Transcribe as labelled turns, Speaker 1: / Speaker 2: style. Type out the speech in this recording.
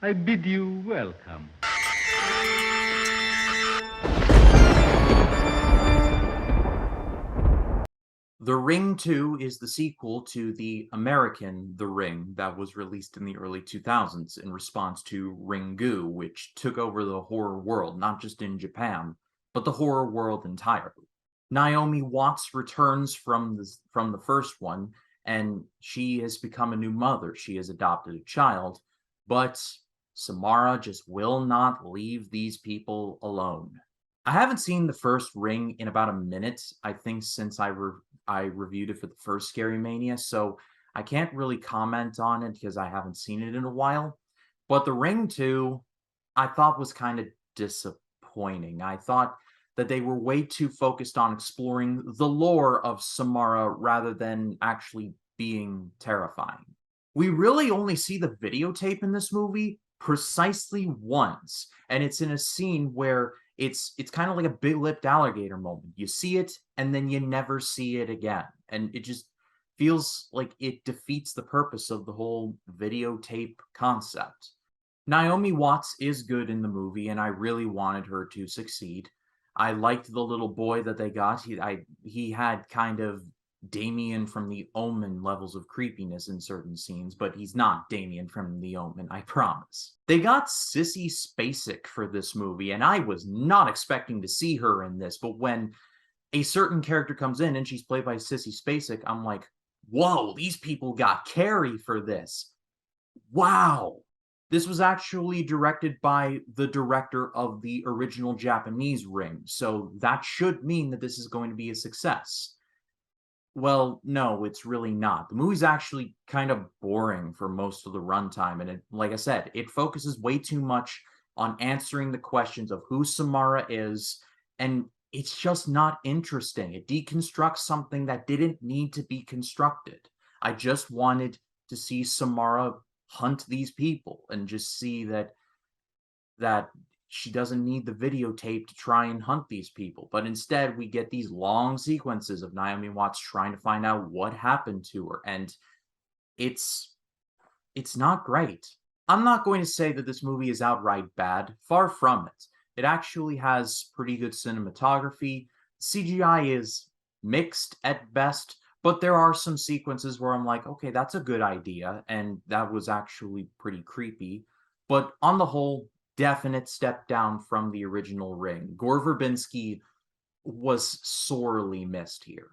Speaker 1: I bid you welcome.
Speaker 2: The Ring 2 is the sequel to the American The Ring that was released in the early 2000s in response to Ringu, which took over the horror world, not just in Japan, but the horror world entirely. Naomi Watts returns from the first one, and she has become a new mother. She has adopted a child, but Samara just will not leave these people alone. I haven't seen the first Ring in about a minute, I think, since I reviewed it for the first Scarymania, so I can't really comment on it because I haven't seen it in a while. But The Ring 2, I thought was kind of disappointing. I thought that they were way too focused on exploring the lore of Samara rather than actually being terrifying. We really only see the videotape in this movie precisely once, and it's in a scene where it's kind of like a big-lipped alligator moment. You see it, and then you never see it again, and it just feels like it defeats the purpose of the whole videotape concept. Naomi Watts is good in the movie, and I really wanted her to succeed. I liked the little boy that they got. He had kind of Damien from The Omen levels of creepiness in certain scenes, but he's not Damien from The Omen, I promise. They got Sissy Spacek for this movie, and I was not expecting to see her in this, but when a certain character comes in and she's played by Sissy Spacek, I'm like, whoa, these people got Carrie for this. Wow. This was actually directed by the director of the original Japanese Ring, so that should mean that this is going to be a success. Well, no, it's really not. The movie's actually kind of boring for most of the runtime, and like I said, it focuses way too much on answering the questions of who Samara is, and it's just not interesting. It deconstructs something that didn't need to be constructed. I just wanted to see Samara hunt these people and just see that she doesn't need the videotape to try and hunt these people. But instead, we get these long sequences of Naomi Watts trying to find out what happened to her, and it's it's not great. I'm not going to say that this movie is outright bad. Far from it. It actually has pretty good cinematography. CGI is mixed at best, but there are some sequences where I'm like, okay, that's a good idea, and that was actually pretty creepy. But on the whole, definite step down from the original Ring. Gore Verbinski was sorely missed here.